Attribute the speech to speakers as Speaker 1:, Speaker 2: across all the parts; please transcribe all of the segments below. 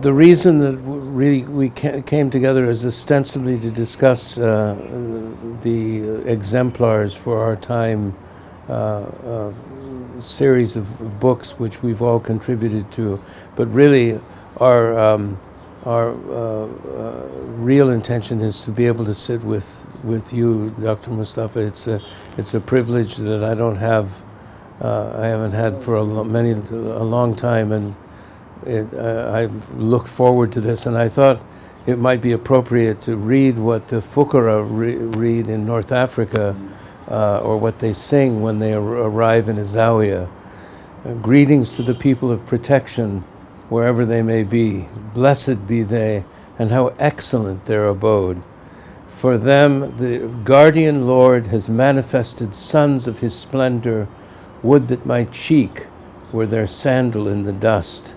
Speaker 1: the reason that we came together is ostensibly to discuss the exemplars for our time, series of books which we've all contributed to, but really our real intention is to be able to sit with you, Dr. Mostafa. It's a privilege that I don't have. I haven't had for a long time, and I look forward to this. And I thought it might be appropriate to read what the Fuqara read in North Africa, or what they sing when they arrive in a zawiya. Greetings to the people of protection, wherever they may be. Blessed be they, and how excellent their abode. For them the guardian Lord has manifested sons of his splendor. Would that my cheek were their sandal in the dust.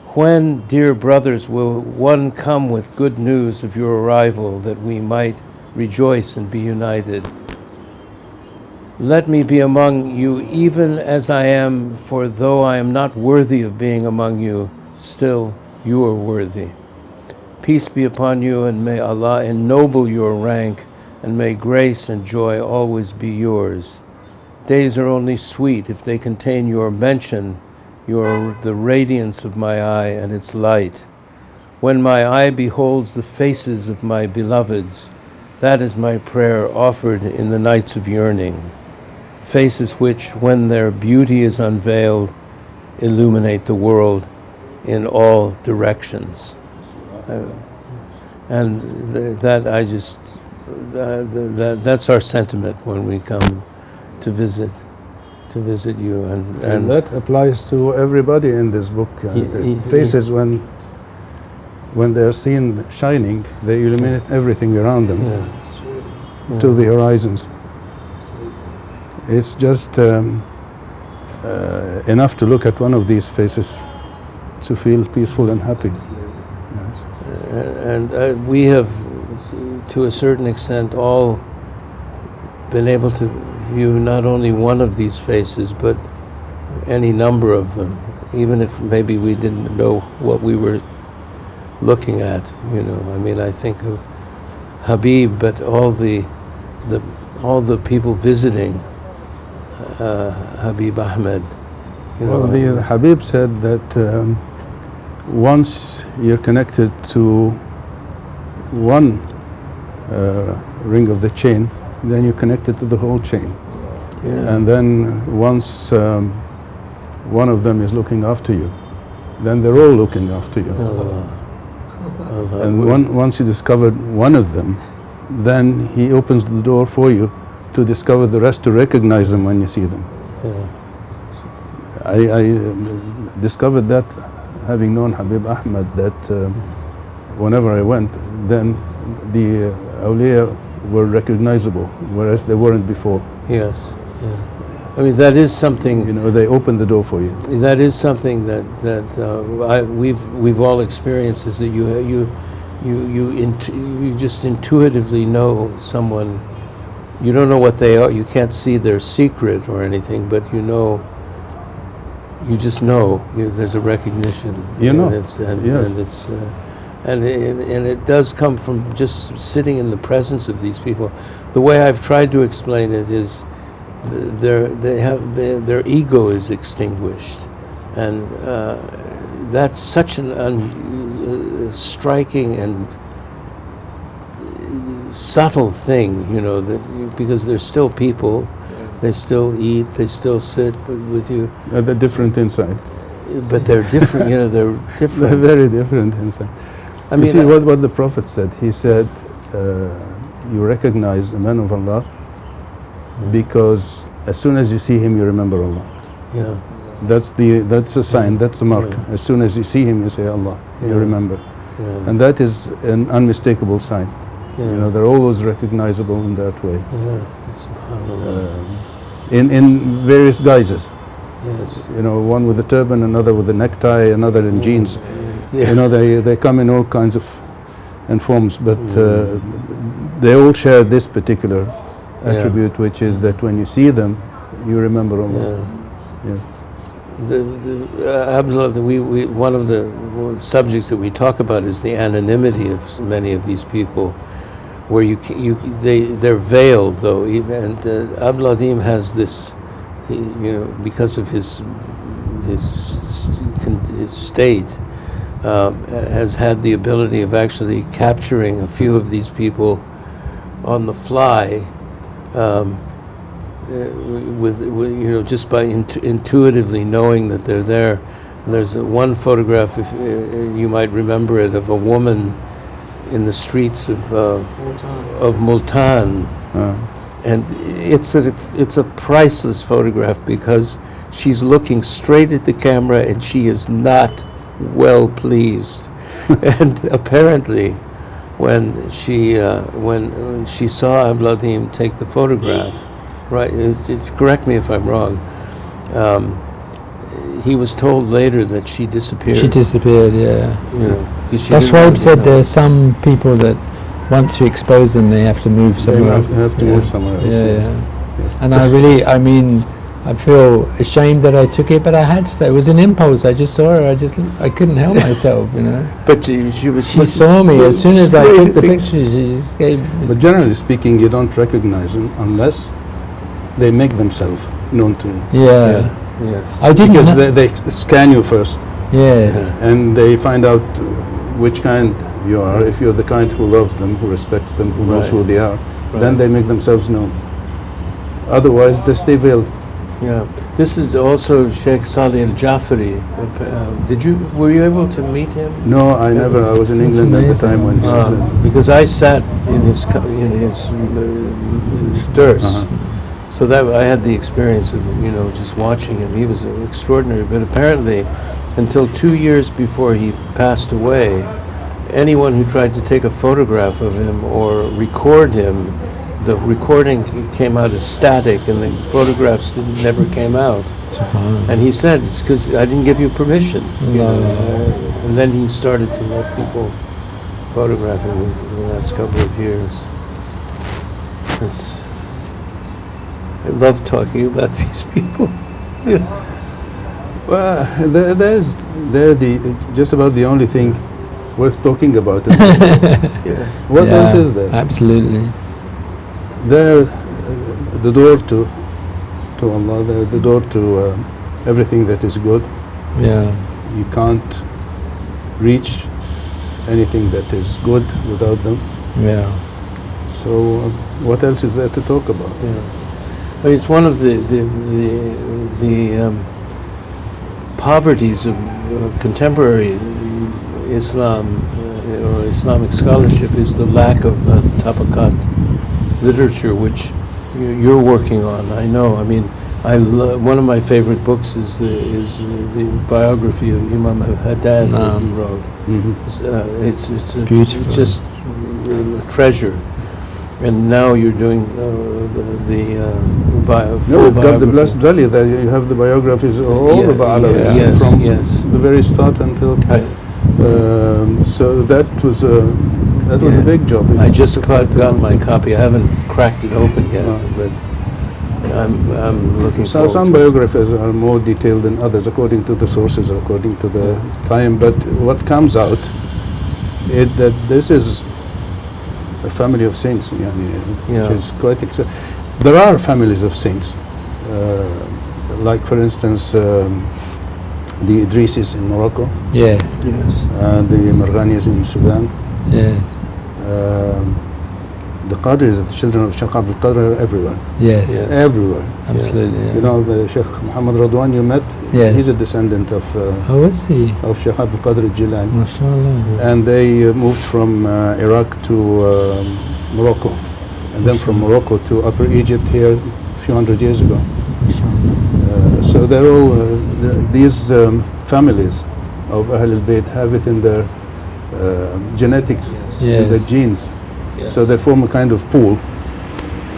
Speaker 1: When, dear brothers, will one come with good news of your arrival, that we might rejoice and be united? Let me be among you even as I am, for though I am not worthy of being among you, still you are worthy. Peace be upon you, and may Allah ennoble your rank, and may grace and joy always be yours. Days are only sweet if they contain your mention. You are the radiance of my eye and its light. When my eye beholds the faces of my beloveds, that is my prayer offered in the nights of yearning. Faces which, when their beauty is unveiled, illuminate the world in all directions. And that's our sentiment when we come to visit you,
Speaker 2: and that applies to everybody in this book. Faces, when they are seen shining, they illuminate everything around them, to the horizons. It's just enough to look at one of these faces to feel peaceful and happy. Yes.
Speaker 1: And we have, to a certain extent, all been able to view not only one of these faces, but any number of them, even if maybe we didn't know what we were looking at. I mean, I think of Habib, but all the people visiting Habib Ahmed.
Speaker 2: The Habib said that once you're connected to one ring of the chain, then you're connected to the whole chain. Yeah. And then once one of them is looking after you, then they're all looking after you. And once you discovered one of them, then he opens the door for you to discover the rest, to recognize them when you see them. Yeah. I discovered that, having known Habib Ahmed, that whenever I went, then the awliya were recognizable, whereas they weren't before.
Speaker 1: Yes, yeah. I mean, that is something.
Speaker 2: They open the door for you.
Speaker 1: That is something that we've all experienced. Is that you just intuitively know someone. You don't know what they are. You can't see their secret or anything, but you just know. There's a recognition. And it does come from just sitting in the presence of these people. The way I've tried to explain it is their ego is extinguished, and that's such an striking and subtle thing, because they're still people, they still eat, they still sit with you.
Speaker 2: They're different inside.
Speaker 1: But they're different, they're different.
Speaker 2: They're very different inside. You see what the Prophet said. He said, you recognize a man of Allah because as soon as you see him, you remember Allah.
Speaker 1: Yeah.
Speaker 2: That's a sign, that's a mark. Yeah. As soon as you see him, you say Allah, you remember. Yeah. And that is an unmistakable sign. Yeah. They're always recognizable in that way.
Speaker 1: Yeah. SubhanAllah.
Speaker 2: In various guises.
Speaker 1: Yes.
Speaker 2: One with a turban, another with a necktie, another in jeans. Yeah. They come in all kinds of forms, but they all share this particular attribute, which is that when you see them, you remember Allah.
Speaker 1: Yeah.
Speaker 2: Yes.
Speaker 1: one of the subjects that we talk about is the anonymity of many of these people, where they're veiled though. And Abdul Azim has this, because of his state, has had the ability of actually capturing a few of these people on the fly. With just by intuitively knowing that they're there. And there's one photograph, if you might remember it, of a woman in the streets of Multan, and it's a priceless photograph because she's looking straight at the camera and she is not well pleased. And apparently, when she saw Abdul Azim take the photograph. Right, correct me if I'm wrong. He was told later that she disappeared.
Speaker 3: She disappeared, yeah. That's why he said there are some people that once you expose them, they have to move somewhere.
Speaker 2: They have to move somewhere else.
Speaker 3: Yes. And I feel ashamed that I took it, but I had to. It was an impulse. I just saw her. I couldn't help myself,
Speaker 1: But she
Speaker 3: saw me as soon as I took the picture. She just gave.
Speaker 2: But generally speaking, you don't recognize them unless they make themselves known to you.
Speaker 3: Yeah.
Speaker 1: Yes.
Speaker 3: I didn't.
Speaker 2: Because they scan you first.
Speaker 3: Yes.
Speaker 2: And they find out which kind you are. If you're the kind who loves them, who respects them, who knows who they are, then they make themselves known. Otherwise, they stay veiled.
Speaker 1: Yeah. This is also Sheikh Salih Al-Jafari. Were you able to meet him?
Speaker 2: No, I never. I was in England at the time when he was
Speaker 1: because I sat in his durs. So that I had the experience of just watching him. He was extraordinary. But apparently, until 2 years before he passed away, anyone who tried to take a photograph of him or record him, the recording came out as static, and the photographs never came out. And he said, "It's because I didn't give you permission." And then he started to let people photograph him in the last couple of years. I love talking about these people.
Speaker 2: Well, they're just about the only thing worth talking about. What else is there?
Speaker 3: Absolutely.
Speaker 2: They're the door to Allah. They're the door to everything that is good.
Speaker 3: Yeah.
Speaker 2: You can't reach anything that is good without them.
Speaker 3: Yeah.
Speaker 2: So what else is there to talk about?
Speaker 1: Yeah. It's one of the poverties of contemporary Islam or Islamic scholarship is the lack of tabaqat literature, which you're working on. I know. I mean, one of my favorite books is the biography of Imam al-Haddad that you wrote. It's
Speaker 3: beautiful.
Speaker 1: It's just a treasure. And now you're doing the full
Speaker 2: we've got the
Speaker 1: biography.
Speaker 2: Blessed Valley. There you have the biographies of all the Alawites from the very start until. So that was a big job.
Speaker 1: I just got my copy. I haven't cracked it open yet, but I'm looking forward.
Speaker 2: Some biographies are more detailed than others, according to the sources, according to the time. But what comes out is that this is a family of saints, which is quite there are families of saints, like for instance the Idrisis in Morocco,
Speaker 3: Yes.
Speaker 2: the Marghanis in Sudan,
Speaker 3: Yes.
Speaker 2: the Qadris, the children of Sheikh Abdul Qadir, are everywhere.
Speaker 3: Yes.
Speaker 2: Everywhere.
Speaker 3: Absolutely. Yeah.
Speaker 2: You know, the Sheikh Muhammad Radwan you met, he's a descendant of
Speaker 3: Oh, is he?
Speaker 2: of Sheikh Abdul Qadir al-Jilani.
Speaker 3: MashaAllah.
Speaker 2: And they moved from Iraq to Morocco, and then from Morocco to Upper Egypt here a few hundred years ago. So they're all these families of Ahl al-Bayt have it in their genetics, in their genes. So they form a kind of pool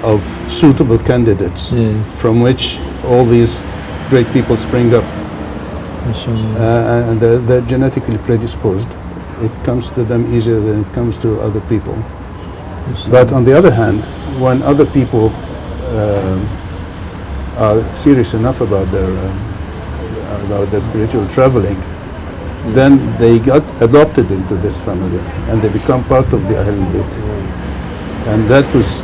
Speaker 2: of suitable candidates from which all these great people spring up. And they're genetically predisposed. It comes to them easier than it comes to other people. But on the other hand, when other people are serious enough about about the spiritual traveling, then they got adopted into this family and they become part of the Ahlul Bayt. And that was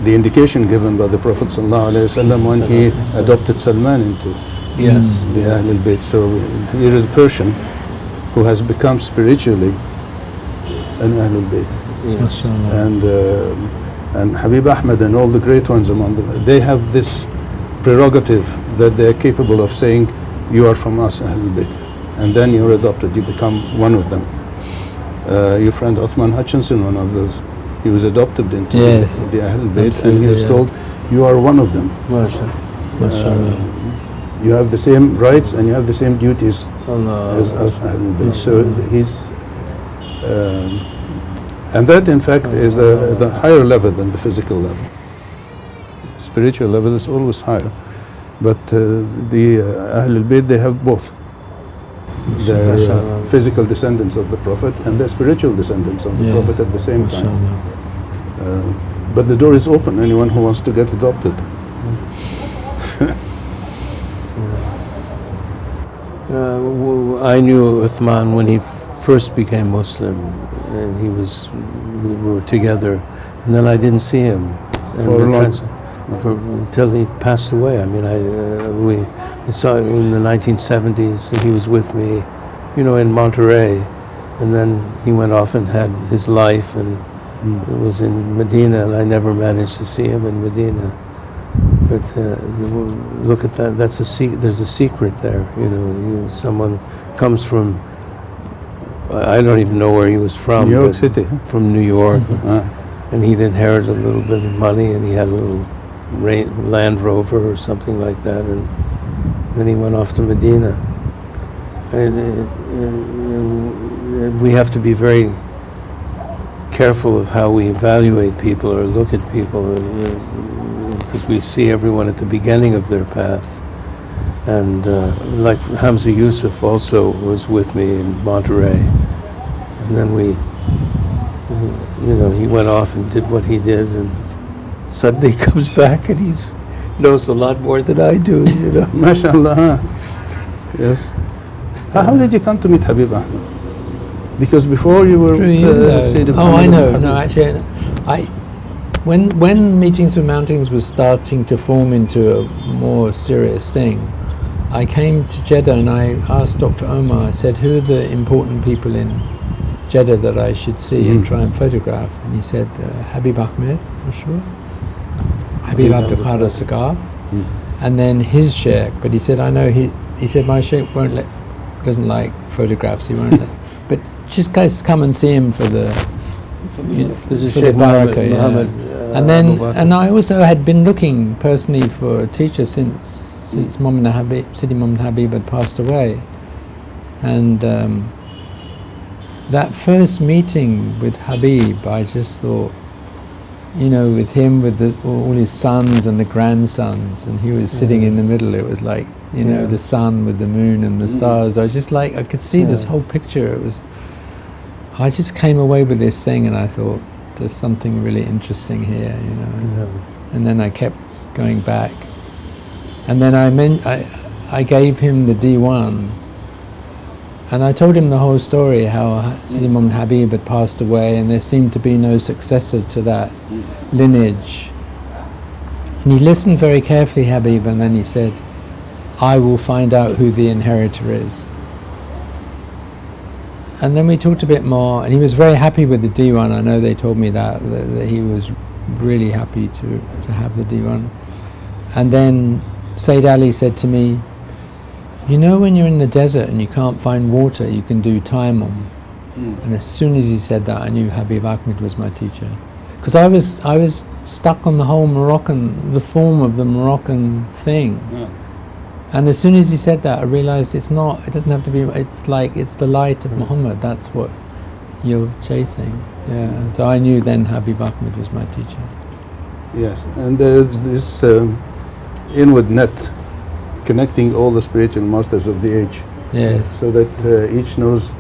Speaker 2: the indication given by the Prophet ﷺ when he adopted Salman into the Ahlul Bayt. So here is a Persian who has become spiritually an Ahlul Bayt.
Speaker 1: Yes.
Speaker 2: And Habib Ahmed and all the great ones among them, they have this prerogative that they are capable of saying, you are from us, Ahlul Bayt. And then you're adopted, you become one of them. Your friend Uthman Hutchinson, one of those, he was adopted into the Ahlul Bayt, and he was told, you are one of them. You have the same rights and you have the same duties as Ahlul Bayt. So he's, and that in fact is the higher level than the physical level. Spiritual level is always higher. But the Ahlul Bayt, they have both. They're physical descendants of the Prophet and they're spiritual descendants of the Prophet at the same time. But the door is open, anyone who wants to get adopted.
Speaker 1: I knew Uthman when he first became Muslim, and we were together, and then I didn't see him until he passed away. I mean, we saw him in the 1970s, and he was with me, in Monterey, and then he went off and had his life, and it was in Medina, and I never managed to see him in Medina. But look at that. There's a secret there. Someone comes from, I don't even know where he was from.
Speaker 2: New York City.
Speaker 1: From New York. And he'd inherited a little bit of money, and he had a little Land Rover or something like that, and then he went off to Medina. And we have to be very careful of how we evaluate people or look at people, because we see everyone at the beginning of their path. And like Hamza Yusuf also was with me in Monterey, and then he went off and did what he did, and suddenly he comes back and he knows a lot more than I do.
Speaker 2: MashaAllah. Yes. How did you come to meet Habib Ahmed? Because before you were Sayyid Muhammad.
Speaker 3: I know. No, actually, when Meetings with Mountains was starting to form into a more serious thing, I came to Jeddah and I asked Dr. Omar, I said, who are the important people in Jeddah that I should see and try and photograph? And he said, Habib Ahmed, for sure. Habib Abdul Qadir Sagar, and then his sheikh. But he said, I know he said my sheikh doesn't like photographs. He won't let. But just guys come and see him for the.
Speaker 1: This is Sheikh Muhammad.
Speaker 3: And I also had been looking personally for a teacher since Sidi Muhammad Habib had passed away, and that first meeting with Habib, I just thought, with him, with all his sons and the grandsons, and he was sitting in the middle. It was like, the sun with the moon and the stars. I was just like, I could see this whole picture. I just came away with this thing, and I thought, there's something really interesting here, And then I kept going back, and then I gave him the D1. And I told him the whole story, how Sidi Muhammad Habib had passed away and there seemed to be no successor to that lineage. And he listened very carefully, Habib, and then he said, I will find out who the inheritor is. And then we talked a bit more, and he was very happy with the D1. I know they told me that he was really happy to have the D1. And then Sayyid Ali said to me, when you're in the desert and you can't find water, you can do tayammum. And as soon as he said that, I knew Habib Ahmed was my teacher. Because I was stuck on the whole the form of the Moroccan thing. And as soon as he said that, I realized it doesn't have to be, it's the light of Muhammad, that's what you're chasing. Yeah. So I knew then Habib Ahmed was my teacher.
Speaker 2: Yes, and there's this inward net connecting all the spiritual masters of the age.
Speaker 3: Yes.
Speaker 2: So that each knows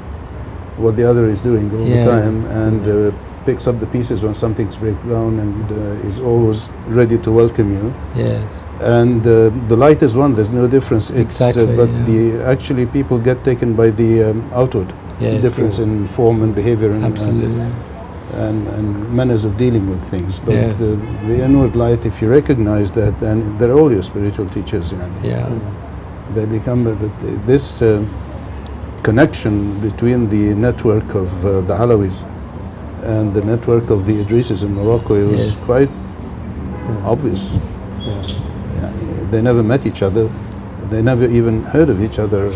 Speaker 2: what the other is doing all the time, and picks up the pieces when something's breaks down, and is always ready to welcome you.
Speaker 3: Yes.
Speaker 2: And the light is one. There's no difference. It's,
Speaker 3: Exactly,
Speaker 2: but
Speaker 3: yeah.
Speaker 2: actually people get taken by the outward
Speaker 3: Yes,
Speaker 2: difference
Speaker 1: yes.
Speaker 2: in form and behavior
Speaker 3: absolutely.
Speaker 2: and manners of dealing with things. But
Speaker 3: Yes.
Speaker 2: the inward light, if you recognize that, then they're all your spiritual teachers.
Speaker 3: Yeah.
Speaker 2: They become this connection between the network of the Alawis and the network of the Idrisis in Morocco. It was
Speaker 3: Yes.
Speaker 2: quite obvious.
Speaker 1: Yeah.
Speaker 2: They never met each other. They never even heard of each other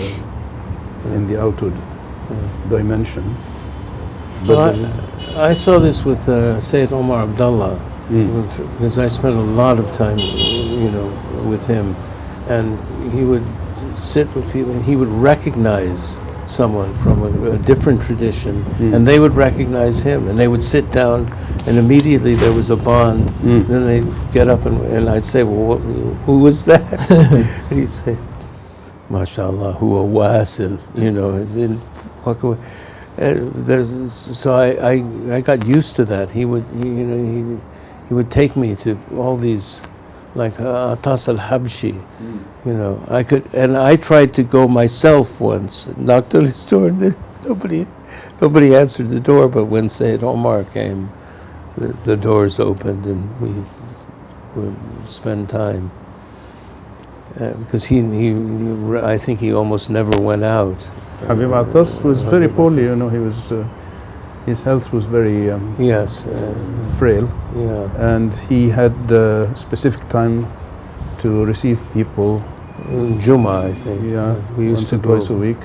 Speaker 2: in the outward dimension.
Speaker 1: Well, I saw this with Sayyid Omar Abdullah, because I spent a lot of time, with him, and he would sit with people, and he would recognize someone from a different tradition, and they would recognize him, and they would sit down, and immediately there was a bond. Then they'd get up, and I'd say, well, who was that? And he'd say, MashaAllah, huwa wasil, and then walk away. So I got used to that. He would take me to all these, like Atas al-Habshi, I tried to go myself once, knocked on his door, and then nobody answered the door, but when Sayyid Omar came, the doors opened and we would spend time. Because I think he almost never went out.
Speaker 2: Habib Atas was very poorly, he was, his health was very
Speaker 1: yes,
Speaker 2: frail.
Speaker 1: yeah.
Speaker 2: And he had specific time to receive people.
Speaker 1: Juma, I think.
Speaker 2: Yeah,
Speaker 1: we used
Speaker 2: once
Speaker 1: to
Speaker 2: or
Speaker 1: go
Speaker 2: twice a week.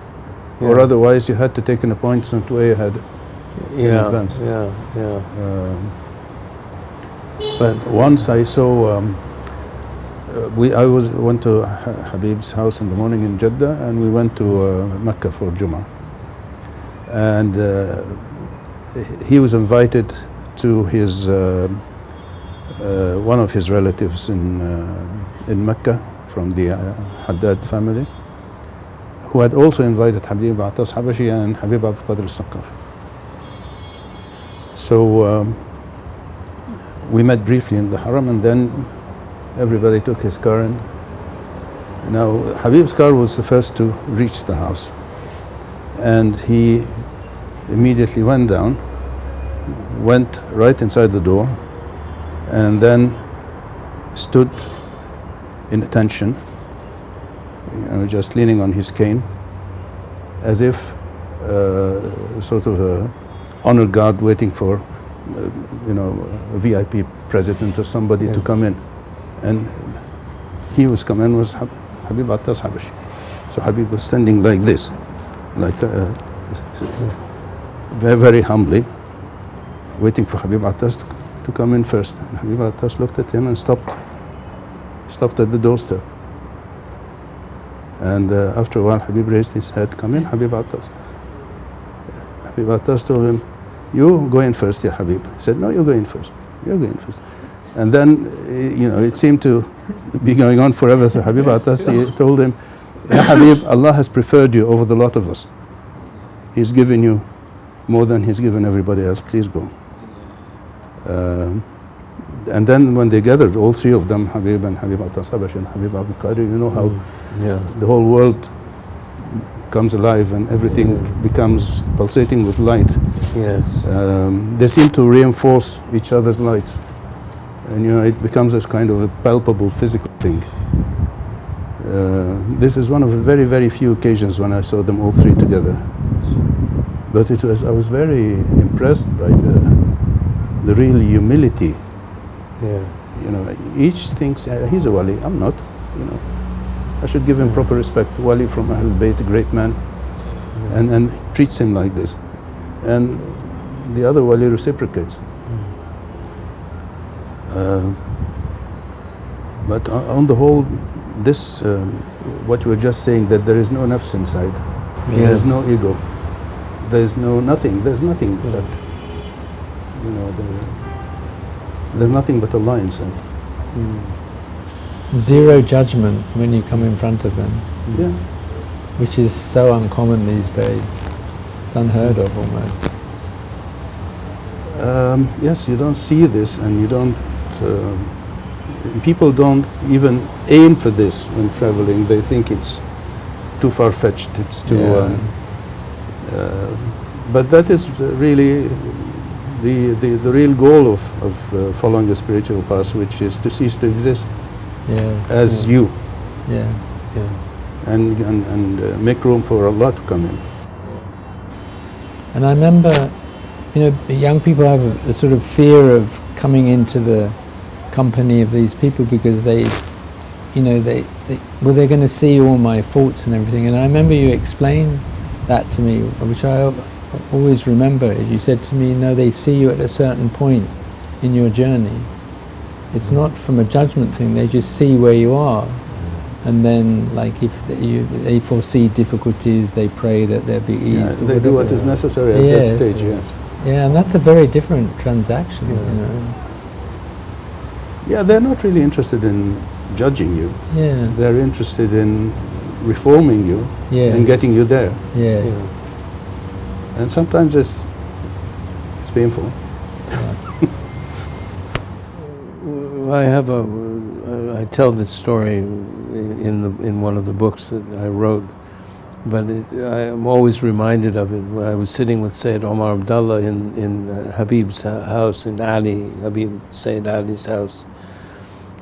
Speaker 1: Yeah.
Speaker 2: Or otherwise you had to take an appointment way ahead.
Speaker 1: Yeah,
Speaker 2: advance.
Speaker 1: yeah. But
Speaker 2: Once I saw, I went to Habib's house in the morning in Jeddah, and we went to Mecca for Jummah. And he was invited to his one of his relatives in Mecca from the Haddad family, who had also invited Habib Atas Habashi and Habib Abd Qadir al-Saqaf. So we met briefly in the Haram, and then everybody took his car in. Now, Habib's car was the first to reach the house, and he immediately went down, went right inside the door, and then stood in attention, just leaning on his cane, as if sort of a honor guard waiting for, a VIP president or somebody to come in. And he was coming, was Habib Atas Habashi. So Habib was standing like this, like very, very humbly, waiting for Habib Atas to come in first. And Habib Atas looked at him and stopped at the doorstep. And after a while, Habib raised his head, "Come in, Habib Atas." Habib Atas told him, "You go in first, ya Habib." He said, "No, you go in first. You go in first." And then, it seemed to be going on forever. So Habib Atas, he told him, "Ya Habib, Allah has preferred you over the lot of us. He's given you more than He's given everybody else. Please go." And then when they gathered, all three of them, Habib and Habib Atas Habashi and Habib Abd Qadir, you know how the whole world comes alive and everything becomes pulsating with light.
Speaker 1: yes,
Speaker 2: They seem to reinforce each other's lights. And it becomes as kind of a palpable physical thing. This is one of the very, very few occasions when I saw them all three together. But I was very impressed by the real humility.
Speaker 1: yeah,
Speaker 2: Each thinks he's a wali, I'm not. I should give him proper respect. Wali from Ahlul Bayt, a great man, and treats him like this. And the other wali reciprocates. But on the whole, this, what we were just saying, that there is no nafs inside, there is no ego, there is nothing, there's nothing that, there's nothing but Allah inside.
Speaker 3: Zero judgment when you come in front of Him,
Speaker 2: Yeah.
Speaker 3: which is so uncommon these days. It's unheard of almost.
Speaker 2: Yes, you don't see this, and you don't, people don't even aim for this when traveling. They think it's too far-fetched. It's too. But that is really the real goal of following the spiritual path, which is to cease to exist as you, and make room for Allah to come in.
Speaker 3: And I remember, young people have a sort of fear of coming into the company of these people because they're going to see all my faults and everything. And I remember you explained that to me, which I always remember. You said to me, no, they see you at a certain point in your journey. It's not from a judgment thing, they just see where you are. And then, like, if they foresee difficulties, they pray that they'll be eased.
Speaker 2: They do what is necessary at that stage, yes.
Speaker 3: Yeah, and that's a very different transaction,
Speaker 2: Yeah, they're not really interested in judging you.
Speaker 3: Yeah.
Speaker 2: They're interested in reforming you and getting you there.
Speaker 3: Yeah.
Speaker 2: And sometimes it's painful.
Speaker 1: I tell this story in one of the books that I wrote, but I'm always reminded of it when I was sitting with Sayyid Omar Abdullah in Habib's house, in Sayyid Ali's house,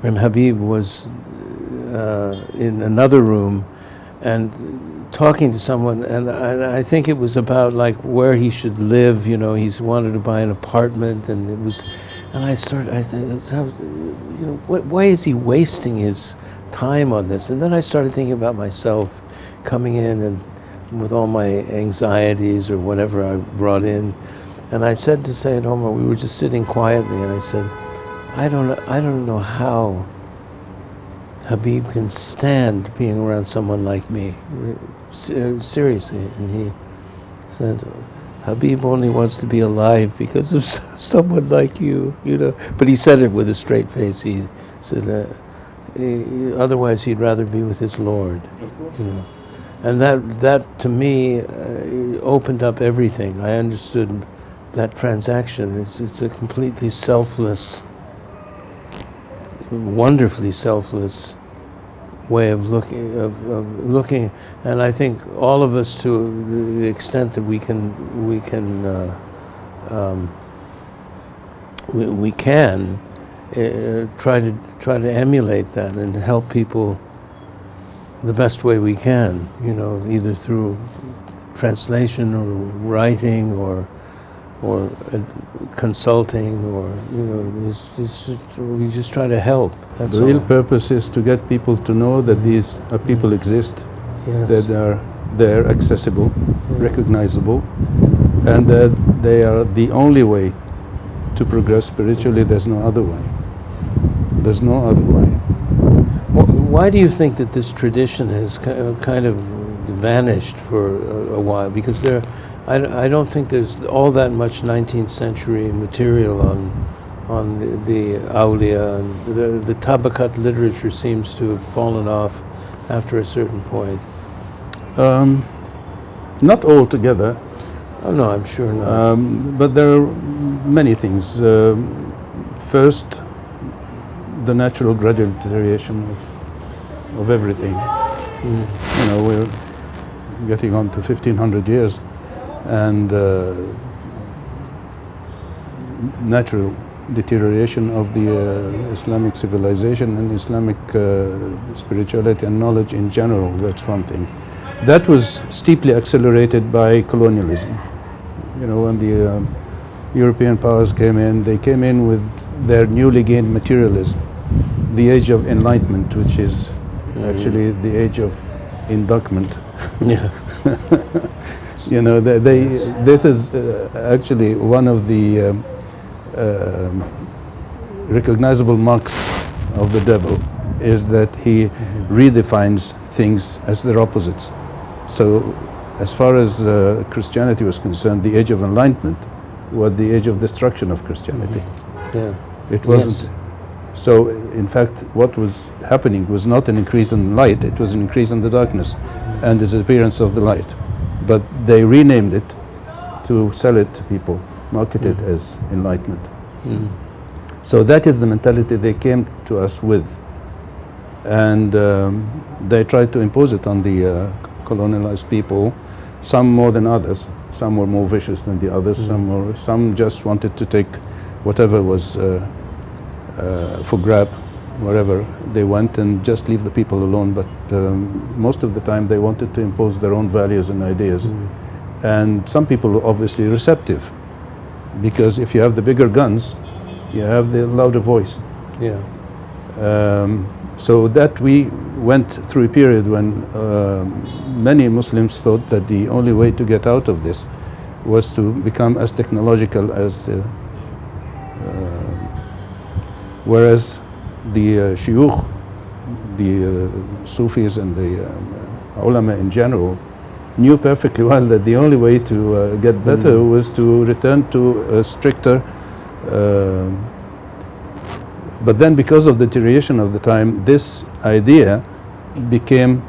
Speaker 1: and Habib was in another room and talking to someone, and I think it was about like where he should live. He's wanted to buy an apartment, and it was. And I thought, why is he wasting his time on this? And then I started thinking about myself coming in and with all my anxieties or whatever I brought in. And I said to Sayyid Omar, we were just sitting quietly, and I said, I don't know how Habib can stand being around someone like me. Seriously. And he said, Habib only wants to be alive because of someone like you, But he said it with a straight face. He said, otherwise he'd rather be with his Lord, And that to me opened up everything. I understood that transaction. It's a completely selfless, wonderfully selfless way of looking, and I think all of us, to the extent that we can try to emulate that and help people the best way we can, either through translation or writing or consulting, or we just try to help. That's
Speaker 2: the real
Speaker 1: all.
Speaker 2: purpose is to get people to know that these people exist, that are there, accessible, recognizable, and that they are the only way to progress spiritually. There's no other way. There's no other way.
Speaker 1: Why do you think that this tradition has kind of vanished for a while? Because I don't think there's all that much 19th century material on the awliya, and the tabakat literature seems to have fallen off after a certain point.
Speaker 2: Not altogether.
Speaker 1: Oh no, I'm sure not.
Speaker 2: But there are many things. First, the natural gradual deterioration of everything. We're getting on to 1500 years, and natural deterioration of the Islamic civilization and Islamic spirituality and knowledge in general. That's one thing. That was steeply accelerated by colonialism. When the European powers came in, they came in with their newly gained materialism, the age of enlightenment, which is actually the age of inductment.
Speaker 1: Yeah.
Speaker 2: This is actually one of the recognizable marks of the devil, is that he redefines things as their opposites. So as far as Christianity was concerned, the age of enlightenment was the age of destruction of Christianity.
Speaker 1: Yeah.
Speaker 2: It wasn't. So in fact, what was happening was not an increase in light, it was an increase in the darkness and the disappearance of the light. But they renamed it to sell it to people, market it as enlightenment. So that is the mentality they came to us with. And they tried to impose it on the colonialized people, some more than others. Some were more vicious than the others. Some just wanted to take whatever was for grab, wherever they went, and just leave the people alone. But most of the time they wanted to impose their own values and ideas. And some people were obviously receptive, because if you have the bigger guns, you have the louder voice.
Speaker 1: Yeah.
Speaker 2: So that we went through a period when many Muslims thought that the only way to get out of this was to become as technological as whereas the shuyukh, the Sufis and the ulama in general knew perfectly well that the only way to get better was to return to a stricter but then, because of the deterioration of the time, this idea became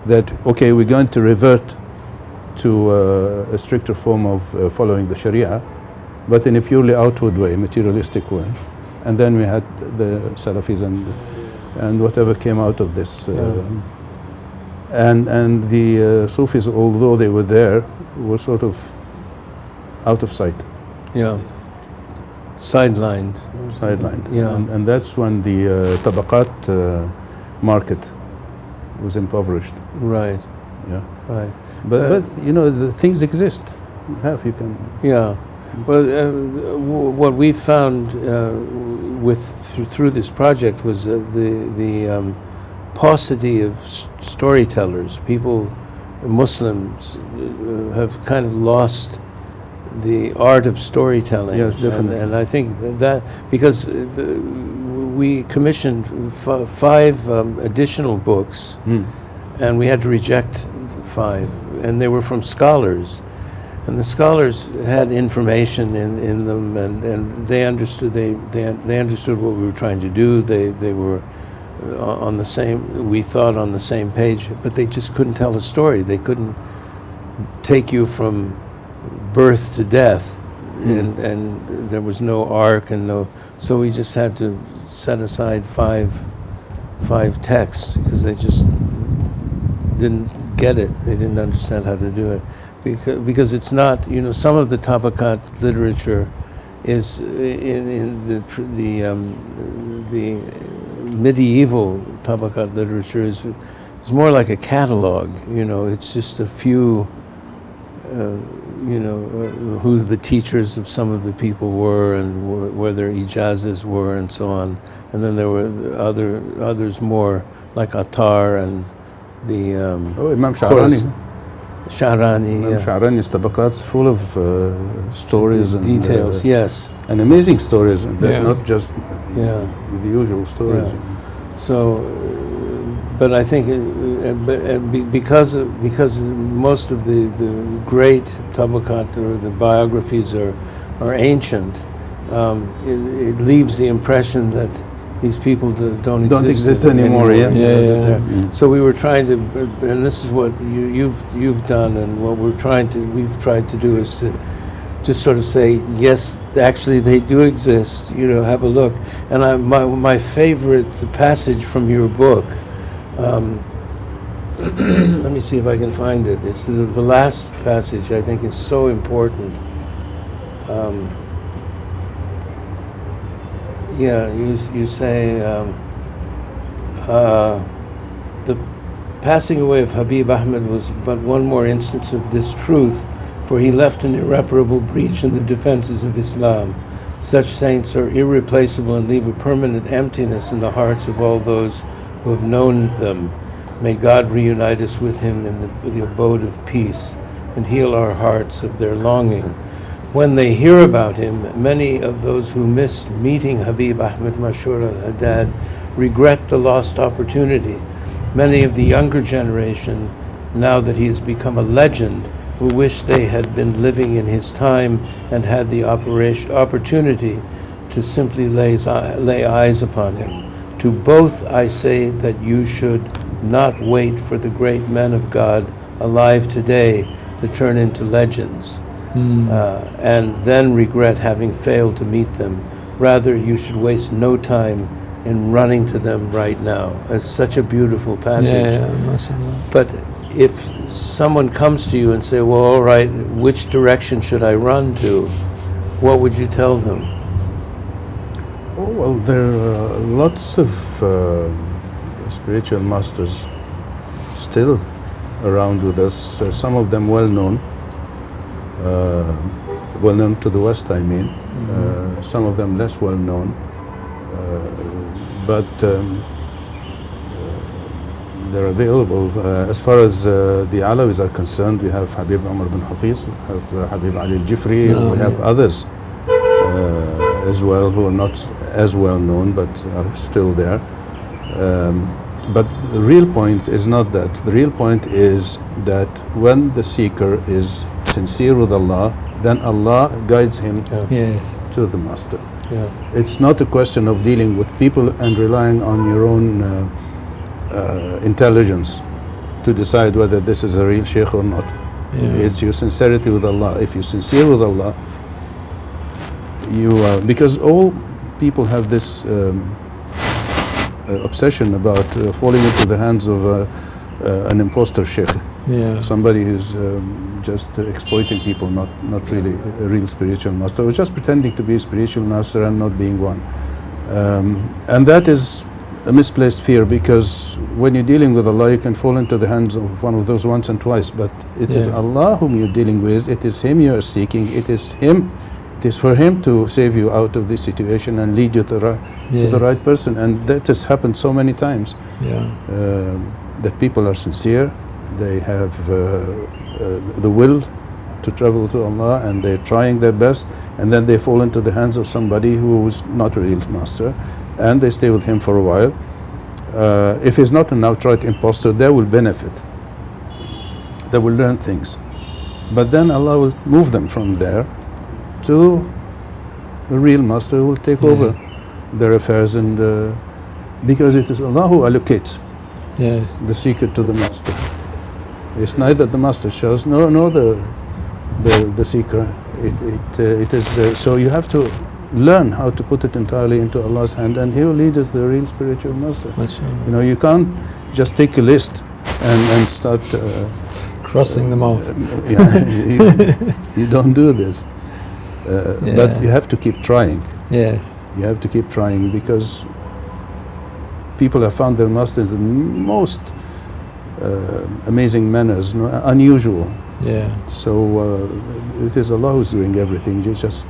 Speaker 2: that, okay, we're going to revert to a stricter form of following the Sharia, but in a purely outward way, materialistic way. And then we had the Salafis and whatever came out of this. And the Sufis, although they were there, were sort of out of sight.
Speaker 1: Yeah. Sidelined.
Speaker 2: Yeah. And that's when the tabaqat market was impoverished.
Speaker 1: Right.
Speaker 2: Yeah.
Speaker 1: Right.
Speaker 2: But you know, the things exist. You can.
Speaker 1: Yeah. Well, what we found through this project was the paucity of storytellers. People, Muslims, have kind of lost the art of storytelling.
Speaker 2: Yes, definitely.
Speaker 1: And I think that because we commissioned five additional books, and we had to reject 5, and they were from scholars. And the scholars had information in them, and they understood they understood what we were trying to do. They were on the same, we thought, on the same page, but they just couldn't tell a story. They couldn't take you from birth to death, and there was no arc and no. So we just had to set aside five texts because they just didn't get it. They didn't understand how to do it. Because it's not, you know, some of the tabaqat literature is in the medieval tabaqat literature is more like a catalog. You know, it's just a few, who the teachers of some of the people were and where their ijazas were and so on. And then there were others more like Attar and the
Speaker 2: Imam Sha'rani.
Speaker 1: Sha'rani,
Speaker 2: Sha'rani's tabaqat's full of stories and
Speaker 1: details, yes,
Speaker 2: and amazing stories, and not just the usual stories.
Speaker 1: Yeah. So, but I think because most of the great tabaqat or the biographies are ancient, it leaves the impression that these people don't exist
Speaker 2: anymore.
Speaker 1: So we were trying to, and this is what you've done, and what we've tried to do is to just sort of say, yes, actually they do exist. You know, have a look. And my favorite passage from your book. Let me see if I can find it. It's the last passage. I think is so important. You say the passing away of Habib Ahmed was but one more instance of this truth, for he left an irreparable breach in the defenses of Islam. Such saints are irreplaceable and leave a permanent emptiness in the hearts of all those who have known them. May God reunite us with him in the abode of peace and heal our hearts of their longing. When they hear about him, many of those who missed meeting Habib Ahmed Mashur al-Haddad regret the lost opportunity. Many of the younger generation, now that he has become a legend, will wish they had been living in his time and had the opportunity to simply lay eyes upon him. To both I say that you should not wait for the great men of God alive today to turn into legends. And then regret having failed to meet them. Rather, you should waste no time in running to them right now. It's such a beautiful passage. But if someone comes to you and say, well, all right, which direction should I run to? What would you tell them?
Speaker 2: Oh, well, there are lots of spiritual masters still around with us, some of them well known to the West, I mean. Some of them less well known. But they're available. As far as the Alawis are concerned, we have Habib Umar bin Hafiz, we have Habib Ali al-Jifri, we have others as well who are not as well known but are still there. But the real point is not that. The real point is that when the seeker is sincere with Allah, then Allah guides him to the master. It's not a question of dealing with people and relying on your own intelligence to decide whether this is a real sheikh or not. It's your sincerity with Allah. If you're sincere with Allah, because all people have this obsession about falling into the hands of an imposter sheikh. Somebody who's just exploiting people, not really a real spiritual master, or just pretending to be a spiritual master and not being one. And that is a misplaced fear, because when you're dealing with Allah, you can fall into the hands of one of those once and twice, but it is Allah whom you're dealing with, it is Him you are seeking, it is for Him to save you out of this situation and lead you to the right person. And that has happened so many times, that people are sincere, they have the will to travel to Allah, and they're trying their best, and then they fall into the hands of somebody who's not a real master, and they stay with him for a while. If he's not an outright imposter, they will benefit, they will learn things, but then Allah will move them from there to a real master who will take over their affairs, and because it is Allah who allocates the seeker to the master. It's neither the master shows nor the seeker. It is so you have to learn how to put it entirely into Allah's hand, and He will lead us to the real spiritual master. You know, you can't just take a list and start
Speaker 3: crossing them off.
Speaker 2: You don't do this. But you have to keep trying. You have to keep trying, because people have found their masters in most amazing manners, unusual. So it is Allah who's doing everything. You just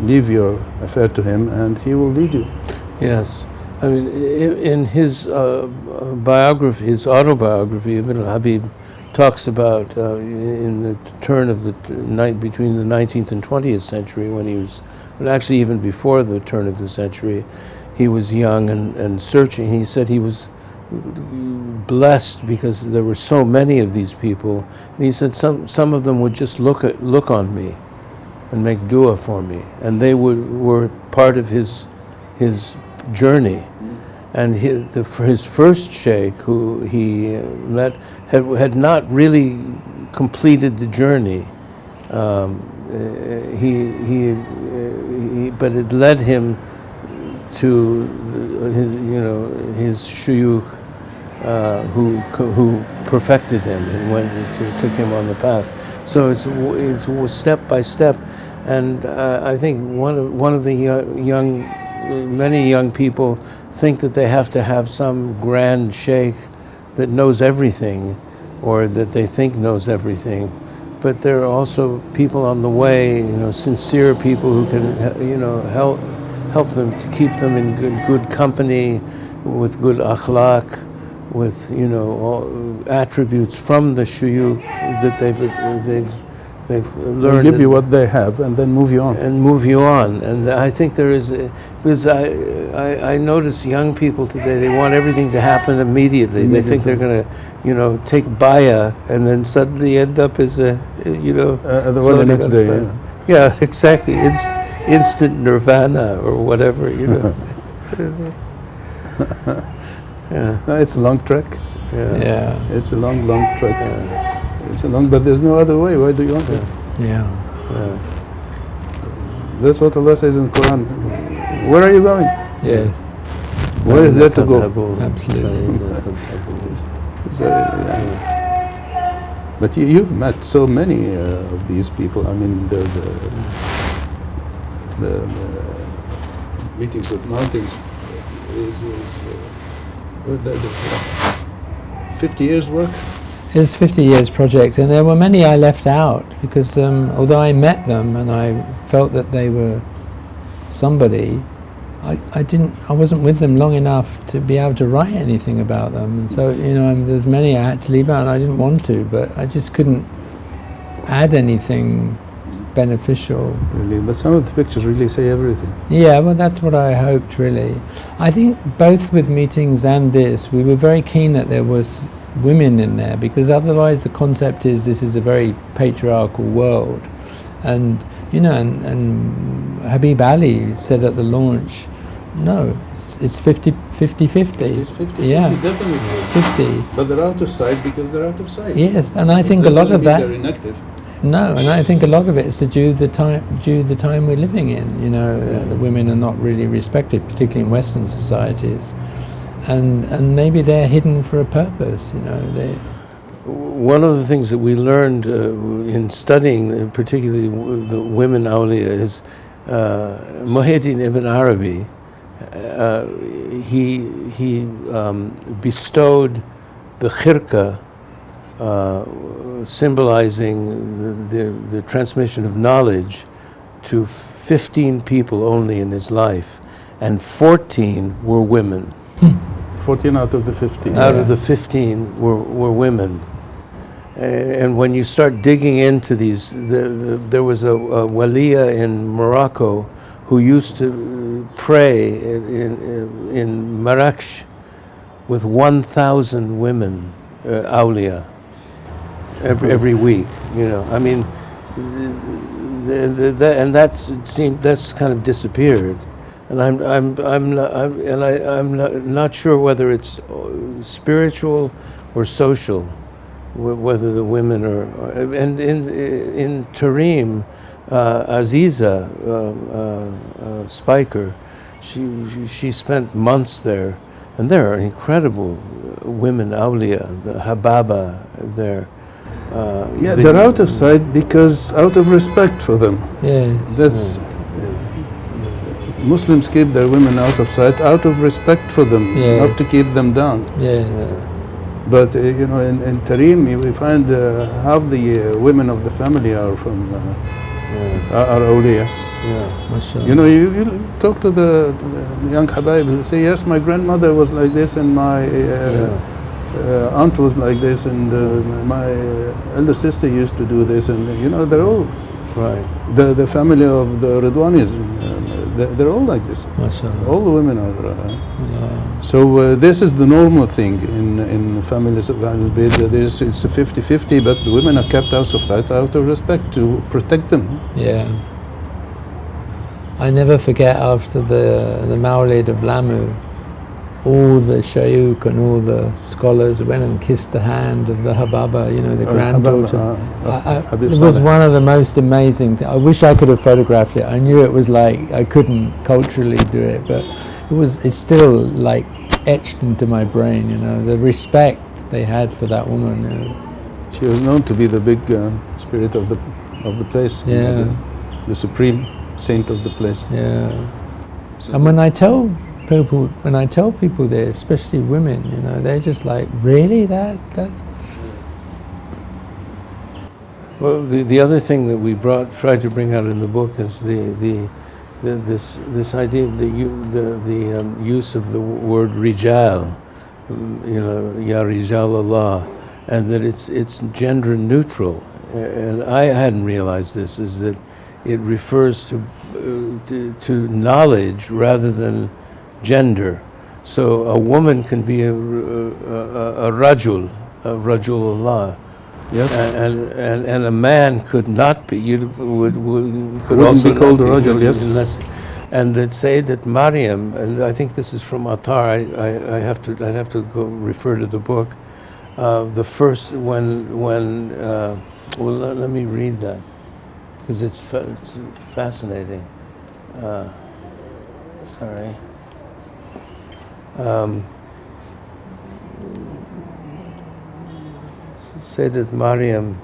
Speaker 2: leave your affair to Him, and He will lead you.
Speaker 1: Yes, I mean, in his biography, his autobiography, Ibn al-Habib talks about in the turn of the between the 19th and 20th century, when he was, but actually even before the turn of the century, he was young and searching. He said he was blessed because there were so many of these people, and he said some of them would just look on me and make dua for me, and they were part of his journey. And his first sheikh, who he met, had not really completed the journey. But it led him to his shuyukh, who perfected him and took him on the path. So it's step by step, and I think one of the many young people think that they have to have some grand sheikh that knows everything, or that they think knows everything. But there are also people on the way, sincere people who can, help them, to keep them in good company, with good akhlaq, with all attributes from the shuyukh that they've learned.
Speaker 2: They give you what they have and then move you on.
Speaker 1: And I think there is, because I notice young people today, they want everything to happen immediately. They think they're going to, take Baya and then suddenly end up as the
Speaker 2: next day.
Speaker 1: Yeah, exactly. Instant nirvana or whatever,
Speaker 2: No, it's a long trek. It's a long trek. It's but there's no other way. Why do you want it?
Speaker 3: Yeah.
Speaker 2: That's what Allah says in the Quran. Where are you going?
Speaker 3: Yes,
Speaker 2: Where is there to go?
Speaker 3: absolutely.
Speaker 2: So, but you've met so many of these people. I mean, the meetings with mountains is 50 years work.
Speaker 3: It's 50 years project, and there were many I left out because although I met them and I felt that they were somebody, I wasn't with them long enough to be able to write anything about them, and so there's many I had to leave out, and I didn't want to, but I just couldn't add anything beneficial.
Speaker 2: Really, but some of the pictures really say everything.
Speaker 3: Yeah, well, that's what I hoped, really. I think both with meetings and this, we were very keen that there was women in there, because otherwise the concept is this is a very patriarchal world. And and Habib Ali said at the launch, no, it's 50-50.
Speaker 2: It's 50,
Speaker 3: yeah,
Speaker 2: definitely
Speaker 3: 50.
Speaker 2: But they're out of sight because they're out of sight.
Speaker 3: Yes, and I think a lot of that.
Speaker 2: They're inactive.
Speaker 3: No, and I think a lot of it is due to the time we're living in. The women are not really respected, particularly in Western societies, and maybe they're hidden for a purpose.
Speaker 1: One of the things that we learned in studying, particularly the women awliya, is Muhyiddin ibn Arabi. He bestowed the khirqa, symbolizing the transmission of knowledge, to 15 people only in his life, and 14 were women.
Speaker 2: 14 out of the 15.
Speaker 1: Out of the 15 were women. And when you start digging into these, there was a waliya in Morocco who used to pray in Marrakech with 1,000 women, awliya, every week. I mean, and that's kind of disappeared. And I'm not sure whether it's spiritual or social, whether the women are. And in Tarim, Aziza Spiker, she spent months there, and there are incredible women awliya, the Hababa there.
Speaker 2: They're out of sight because out of respect for them.
Speaker 3: Yes.
Speaker 2: That's. Muslims keep their women out of sight out of respect for them, not to keep them down.
Speaker 3: Yes.
Speaker 2: But in Tarim, we find half the women of the family are from are awliya. You talk to the young habaib who say, yes, my grandmother was like this, and my aunt was like this, and my elder sister used to do this, and they're all
Speaker 1: right.
Speaker 2: The family of the Ridwanis, they're all like this. All the women are. So this is the normal thing in families of Ahlul Bayt. It's a 50-50, but the women are kept out of sight out of respect to protect them.
Speaker 3: Yeah. I never forget after the Mawlid of Lamu, all the shayukh and all the scholars went and kissed the hand of the Hababa, the granddaughter. It was one of the most amazing things. I wish I could have photographed it. I knew it was like I couldn't culturally do it, but it's still like etched into my brain. The respect they had for that woman.
Speaker 2: She was known to be the big spirit of the place.
Speaker 3: Yeah.
Speaker 2: The supreme saint of the place.
Speaker 3: Yeah. So and when I tell people there, especially women, they're just like, really, that.
Speaker 1: Well, the other thing that we tried to bring out in the book is this idea of the use of the word rijal, ya rijal Allah, and that it's gender neutral. And I hadn't realized this, is that it refers to knowledge rather than gender. So a woman can be a rajul Allah.
Speaker 2: Yes.
Speaker 1: And a man could not be. Could
Speaker 2: also be called a rajul. Yes.
Speaker 1: Unless, and they'd say that Maryam, and I think this is from Attar. I'd have to go refer to the book. The first let me read that, because it's fascinating. sorry. Sayyidat Maryam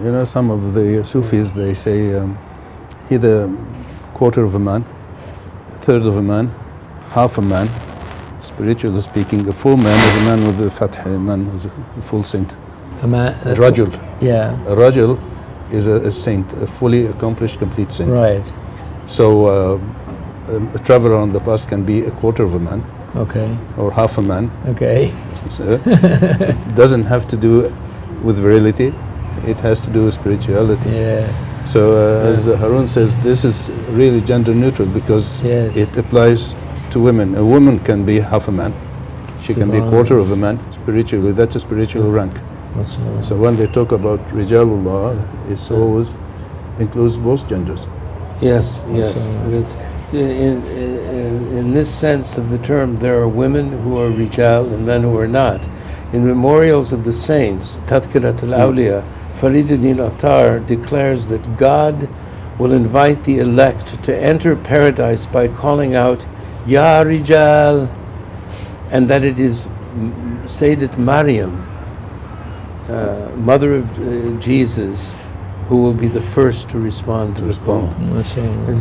Speaker 2: You know, some of the Sufis, they say either quarter of a man, third of a man, half a man, spiritually speaking. A full man is a man with the fath, a man who's a full saint.
Speaker 3: A man,
Speaker 2: A rajul.
Speaker 3: yeah,
Speaker 2: A rajul is a saint, a fully accomplished, complete saint.
Speaker 3: right.
Speaker 2: So a traveler on the bus can be a quarter of a man
Speaker 3: Okay,
Speaker 2: or half a man.
Speaker 3: okay.
Speaker 2: So it doesn't have to do with virility, it has to do with spirituality.
Speaker 3: Yes,
Speaker 2: So as Haroon says, this is really gender neutral because
Speaker 3: Yes.
Speaker 2: it applies to women. A woman can be half a man, she can be a quarter of a man spiritually. That's a spiritual rank.
Speaker 3: mashallah.
Speaker 2: So when they talk about Rijalullah, it's always includes both genders.
Speaker 1: Yes, yes. It's, in this sense of the term, there are women who are rijal and men who are not. In memorials of the saints, Tadhkirat al-Awliya, Fariduddin Attar declares that God will invite the elect to enter paradise by calling out, Ya Rijal, and that it is Sayyidat Maryam, mother of Jesus, who will be the first to respond to the call.
Speaker 3: Mashallah.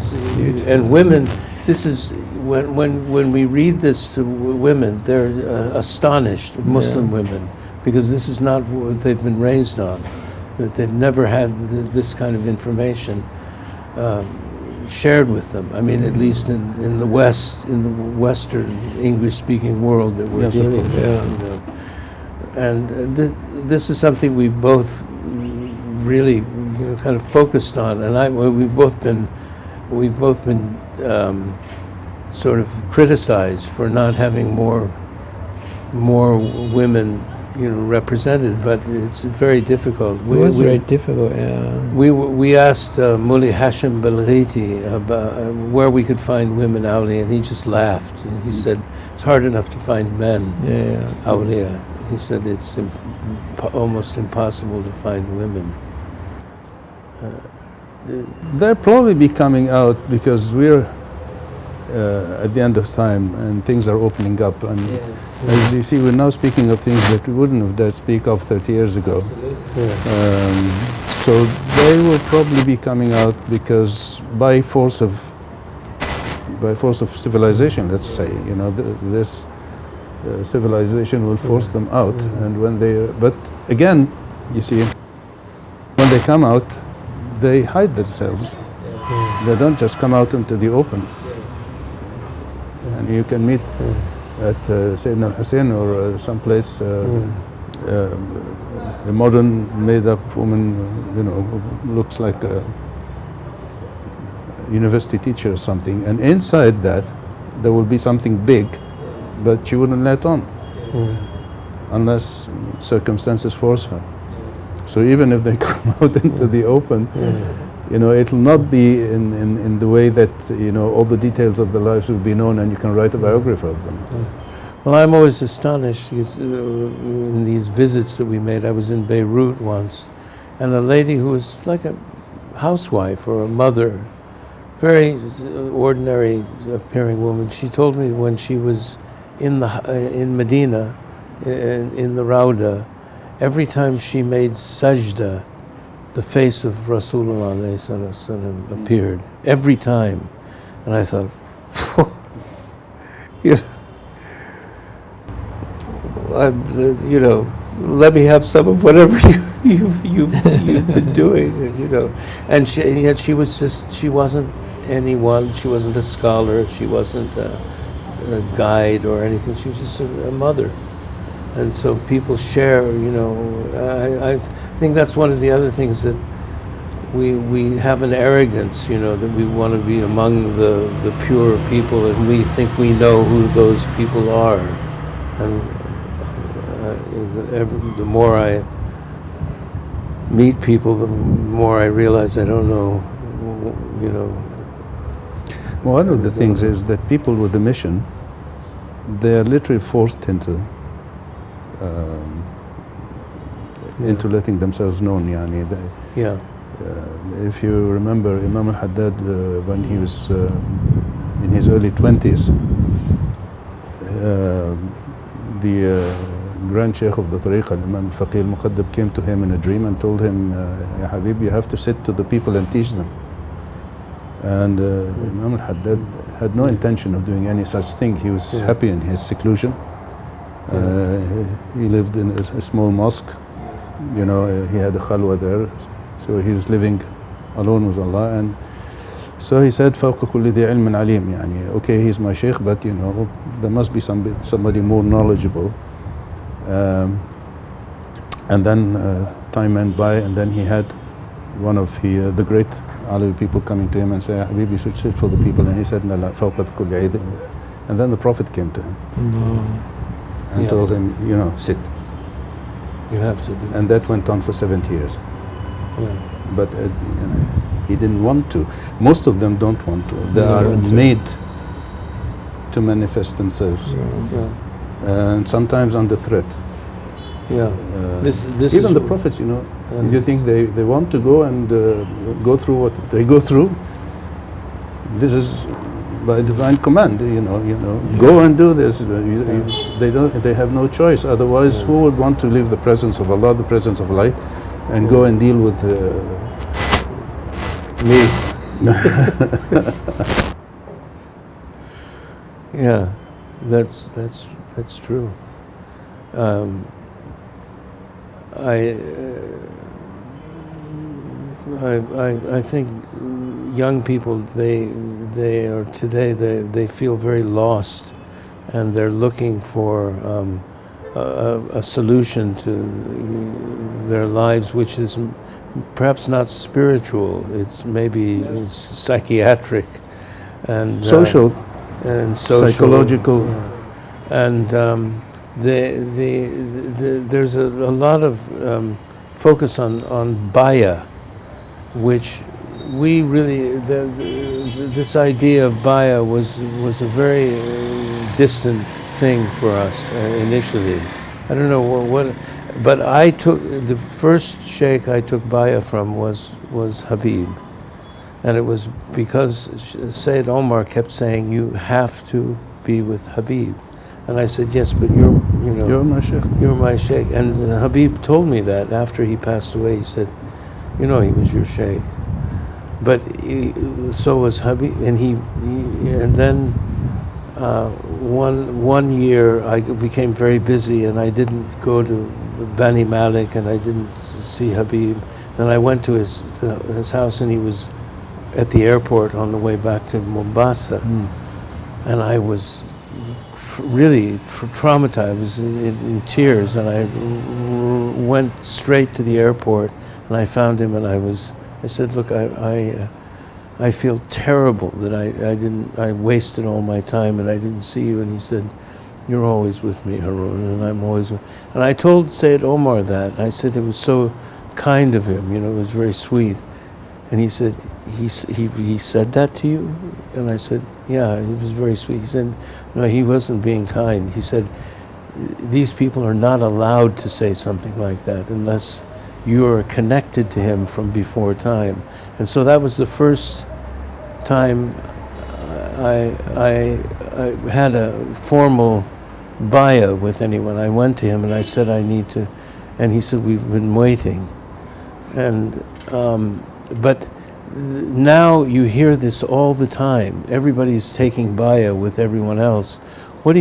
Speaker 1: And women, this is when we read this to women, they're astonished, Muslim women, because this is not what they've been raised on. That they've never had this kind of information shared with them. I mean, at least in the West, in the Western English-speaking world that we're dealing with.
Speaker 3: Yeah.
Speaker 1: And this is something we've both really kind of focused on, and we've both been sort of criticized for not having more women represented, but it's very difficult.
Speaker 3: It was very difficult, yeah.
Speaker 1: We asked Mulli Hashim Belghiti about where we could find women awliya, and he just laughed. And he said, it's hard enough to find men awliya. He said it's almost impossible to find women.
Speaker 2: They'll probably be coming out because we're at the end of time and things are opening up. And as you see, we're now speaking of things that we wouldn't have dared speak of 30 years ago. So they will probably be coming out because by force of civilization, let's say, this civilization will force them out. And when but again, you see, when they come out, they hide themselves. They don't just come out into the open. And you can meet at Sayyidina al-Hussein or someplace a modern made-up woman, who looks like a university teacher or something. And inside that, there will be something big, but she wouldn't let on unless circumstances force her. So even if they come out into the open, it will not be in the way that all the details of their lives will be known and you can write a biography of them.
Speaker 1: Well, I'm always astonished in these visits that we made. I was in Beirut once, and a lady who was like a housewife or a mother, very ordinary appearing woman. She told me when she was in Medina, in the Rauda, every time she made sajda, the face of Rasulullah ﷺ appeared. Every time. And I thought, let me have some of whatever you've been doing, And yet she wasn't anyone, she wasn't a scholar, she wasn't a guide or anything, she was just a mother. And so people share, I think that's one of the other things that we have an arrogance, that we want to be among the pure people and we think we know who those people are. And the more I meet people, the more I realize I don't know,
Speaker 2: Well, one of the things is that people with a mission, they are literally forced into into letting themselves known. Yani,
Speaker 1: Yeah.
Speaker 2: if you remember Imam al-Haddad, when he was in his early 20s, the Grand Sheikh of the Tariqah, Imam al-Faqih al-Muqaddam, came to him in a dream and told him, Ya Habib, you have to sit to the people and teach them. And Imam al-Haddad had no intention of doing any such thing. He was happy in his seclusion. He lived in a small mosque. You know, he had a khalwa there. So he was living alone with Allah. And so he said, فوق كل ذي علم عليم. يعني, okay, he's my sheikh, but you know, there must be somebody more knowledgeable. And then time went by, and then he had one of the great Alawi people coming to him and say, Habib, you should sit for the people. And he said, "La فوق كل علم." And then the Prophet came to him and told him, you know, sit.
Speaker 1: You have to do.
Speaker 2: And that went on for 70 years.
Speaker 1: Yeah.
Speaker 2: But you know, he didn't want to. Most of them don't want to. They
Speaker 1: don't
Speaker 2: are
Speaker 1: want to.
Speaker 2: made to manifest themselves,
Speaker 1: Yeah.
Speaker 2: and sometimes under threat.
Speaker 1: Yeah. This
Speaker 2: Even
Speaker 1: is
Speaker 2: the prophets, you know,
Speaker 1: and
Speaker 2: you think they want to go and go through what they go through. This is by divine command, you know. Go and do this. They have no choice. Otherwise, who would want to leave the presence of Allah, the presence of light, and go and deal with me?
Speaker 1: Yeah, that's true. I think young people they are today they feel very lost, and they're looking for a solution to their lives, which is perhaps not spiritual. It's maybe psychiatric and
Speaker 2: Social.
Speaker 1: and social,
Speaker 2: Psychological.
Speaker 1: and there's a lot of focus on Baya, which we really this idea of Baya was a very distant thing for us initially. I don't know what, but I took the first sheikh I took Baya from was Habib. And it was because Sayyid Omar kept saying, you have to be with Habib. And I said, yes, but you're
Speaker 2: my sheikh.
Speaker 1: You're my sheikh. And Habib told me that after he passed away. He said, he was your sheikh. But so was Habib. And then one year I became very busy, and I didn't go to Bani Malik, and I didn't see Habib. And I went to his house, and he was at the airport on the way back to Mombasa. And I was really traumatized. I was in tears, and I went straight to the airport, and I found him, and I said, look, I feel terrible that I wasted all my time and I didn't see you. And he said, you're always with me, Haroon, and I'm always with. And I told Sayyid Omar that. I said it was so kind of him, it was very sweet. And he said, he said that to you? And I said, yeah, it was very sweet. He said, no, he wasn't being kind. He said, these people are not allowed to say something like that unless you are connected to him from before time. And so that was the first time I had a formal Baya with anyone. I went to him and I said, I need to, and he said, we've been waiting. And but now you hear this all the time. Everybody's taking Baya with everyone else. What's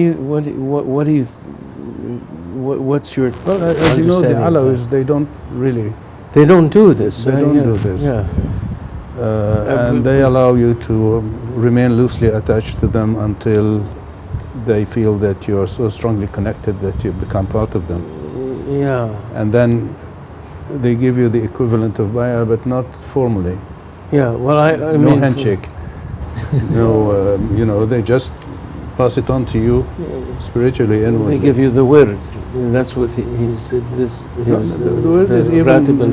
Speaker 1: your
Speaker 2: Well, as you know, the Alawis, they don't really.
Speaker 1: They don't do this.
Speaker 2: They don't do this.
Speaker 1: Yeah.
Speaker 2: And they allow you to remain loosely attached to them until they feel that you are so strongly connected that you become part of them.
Speaker 1: Yeah.
Speaker 2: And then they give you the equivalent of Baya, but not formally.
Speaker 1: Yeah. Well, I
Speaker 2: no
Speaker 1: mean,
Speaker 2: handshake. No, they just pass it on to you spiritually inwardly.
Speaker 1: They give you the wird. That's what he said. This
Speaker 2: No, the word is even,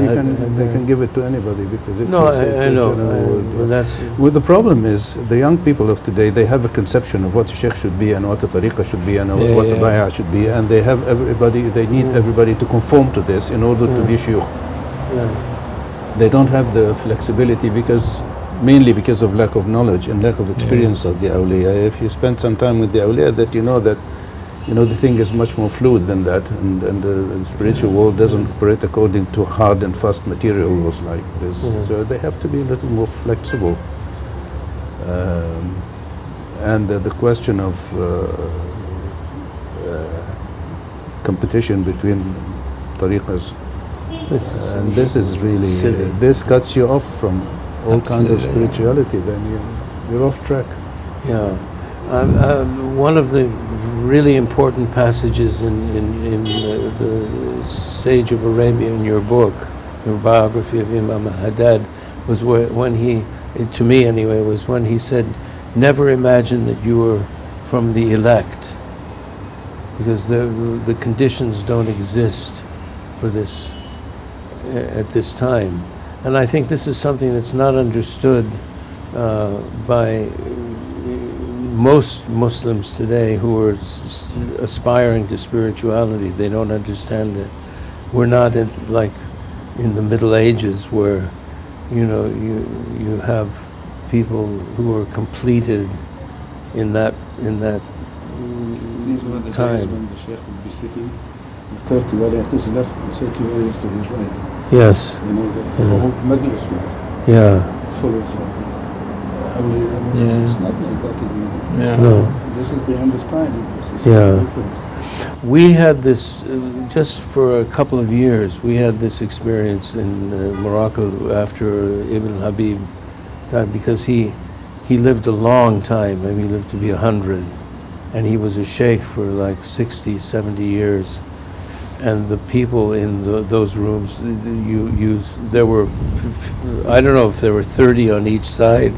Speaker 2: they can give it to anybody because it's
Speaker 1: no,
Speaker 2: a
Speaker 1: I know.
Speaker 2: general word.
Speaker 1: Well, that's
Speaker 2: Well, the problem is the young people of today, they have a conception of what a sheikh should be and what a tariqah should be and what a baya should be, and they have they need everybody to conform to this in order to be shuyukh. They don't have the flexibility mainly because of lack of knowledge and lack of experience of the awliya. If you spend some time with the awliya, that the thing is much more fluid than that, and the spiritual world doesn't operate according to hard and fast material rules like this. So they have to be a little more flexible. And the question of competition between tariqas, this is really
Speaker 1: silly.
Speaker 2: this cuts you off from all kind of spirituality. Then you're off track.
Speaker 1: Yeah. One of the really important passages in the Sage of Arabia in your book, your biography of Imam Haddad, was when he, to me anyway, was when he said, never imagine that you were from the elect, because the conditions don't exist for this at this time. And I think this is something that's not understood by most Muslims today who are aspiring to spirituality. They don't understand it. We're not like in the Middle Ages where, you have people who are completed in that
Speaker 2: These were the
Speaker 1: time.
Speaker 2: days when the sheikh would be sitting, 30 waliah to his left and 30 waliahs to his right.
Speaker 1: Yes.
Speaker 2: The whole majlis full of It's not like that anymore.
Speaker 1: No.
Speaker 2: This is the end of time.
Speaker 1: We had this, just for a couple of years, we had this experience in Morocco after Ibn Habib died, because he lived a long time. I mean, he lived to be 100, and he was a sheikh for like 60, 70 years. And the people in those rooms, there were, I don't know if there were 30 on each side,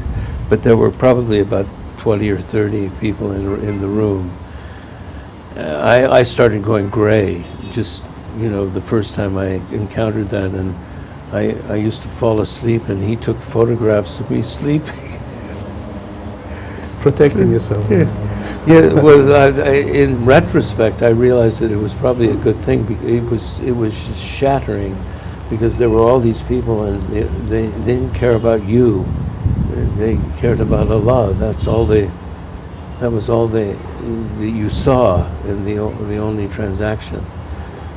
Speaker 1: but there were probably about 20 or 30 people in the room. I started going gray, just, the first time I encountered that, and I used to fall asleep, and he took photographs of me sleeping.
Speaker 2: Protecting yourself.
Speaker 1: Yeah, well, in retrospect, I realized that it was probably a good thing, because it was shattering, because there were all these people, and they didn't care about you. They cared about Allah. That was all you saw in the only transaction.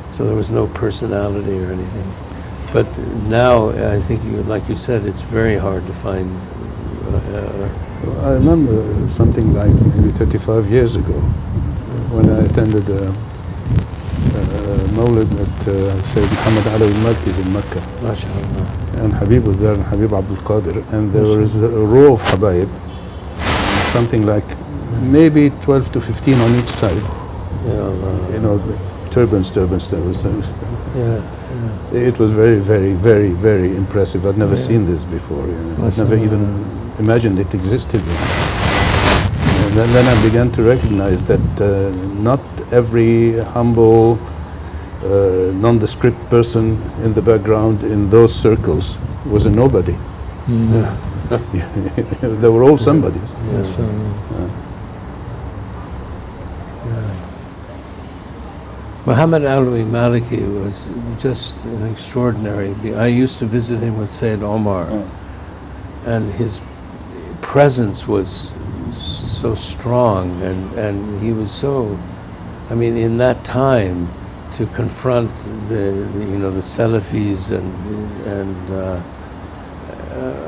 Speaker 1: So there was no personality or anything. But now, I think, like you said, it's very hard to find.
Speaker 2: I remember something like maybe 35 years ago when I attended a Mawlid at Sayyid Muhammad Alawi al-Malki's in Mecca.
Speaker 1: MashaAllah.
Speaker 2: And Habib was there, and Habib Abdul Qadir, and there was a row of Habaib, something like maybe 12 to 15 on each side.
Speaker 1: Ya Allah.
Speaker 2: Turbans.
Speaker 1: Yeah.
Speaker 2: It was very, very, very, very impressive. I'd never seen this before. I'd never even imagined it existed. And then I began to recognize that not every humble, nondescript person in the background in those circles was a nobody. They were all somebodies.
Speaker 1: Muhammad Alawi Maliki was just an extraordinary. I used to visit him with Sayyid Omar, and his presence was so strong, and he was so, in that time, to confront the Salafis, and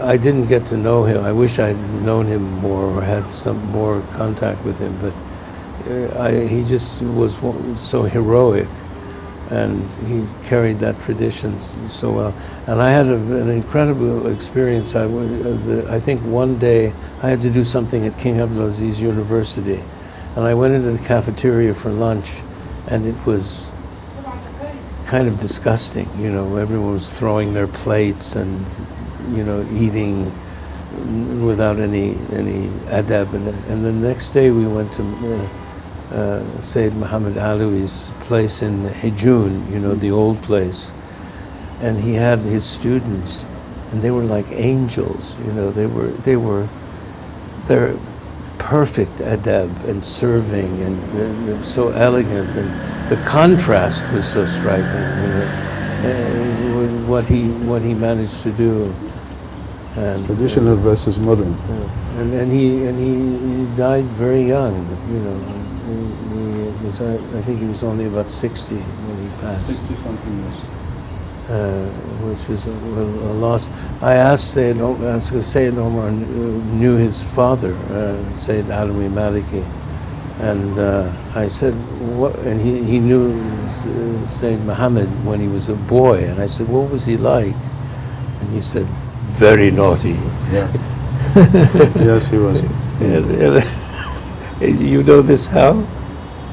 Speaker 1: I didn't get to know him. I wish I'd known him more or had some more contact with him, but he just was so heroic, and he carried that tradition so well. And I had an incredible experience. I think one day I had to do something at King Abdulaziz University, and I went into the cafeteria for lunch, and it was kind of disgusting. Everyone was throwing their plates and eating without any adab in it. And the next day we went to Sayyid Muhammad Alawi's place in Hijun, you know, the old place. And he had his students, and they were like angels, you know, they're perfect adab and serving, and they're so elegant, and the contrast was so striking, you know, what he managed to do. And,
Speaker 2: Traditional versus modern.
Speaker 1: and he died very young, you know. I think he was only about 60 when he passed.
Speaker 2: 60-something years.
Speaker 1: Which was a loss. I asked Sayyid Omar knew his father, Sayyid Alawi Maliki, and I said, what? And he knew Sayyid Muhammad when he was a boy, and I said, what was he like? And he said, very naughty.
Speaker 2: Yeah. Yes, he was.
Speaker 1: And you know this how?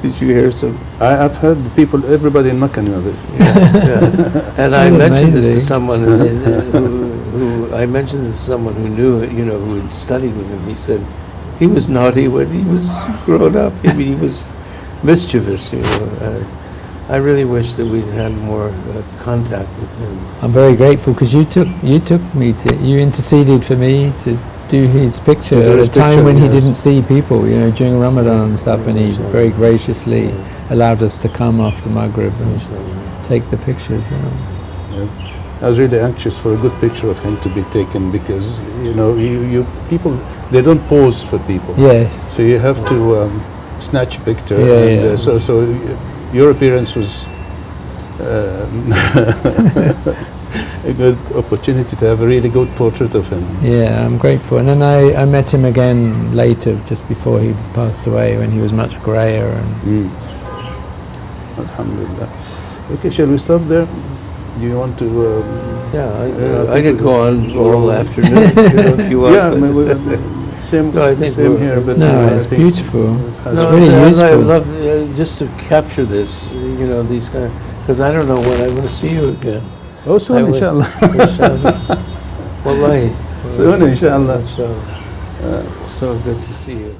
Speaker 1: Did you hear some?
Speaker 2: I've heard people, everybody in Mecca knew this.
Speaker 1: Yeah. And I mentioned this to someone who knew, you know, who had studied with him. He said he was naughty when he was grown up. I mean, he was mischievous, you know. I really wish that we'd had more contact with him.
Speaker 3: I'm very grateful because you interceded for me to do his picture at a time when he didn't see people, you know, during Ramadan and stuff, and he very graciously allowed us to come after Maghrib and take the pictures.
Speaker 2: Yeah. I was really anxious for a good picture of him to be taken because, you know, you people, they don't pose for people.
Speaker 3: Yes.
Speaker 2: So you have to snatch a picture.
Speaker 3: Yeah,
Speaker 2: and, so your appearance was a good opportunity to have a really good portrait of him.
Speaker 3: Yeah, I'm grateful. And then I met him again later, just before he passed away, when he was much grayer. And
Speaker 2: Alhamdulillah. Okay, shall we stop there? Do you want to?
Speaker 1: I could go on all afternoon, you know, if you want.
Speaker 2: Yeah, same.
Speaker 1: No, I think
Speaker 2: same here. But
Speaker 3: no, it's beautiful. It's
Speaker 1: No,
Speaker 3: really useful.
Speaker 1: I love just to capture this, you know, these kind, because I don't know when I'm going to see you again.
Speaker 2: Oh, soon, inshallah.
Speaker 1: Inshallah. Wallahi.
Speaker 2: Soon, inshallah.
Speaker 1: So good to see you.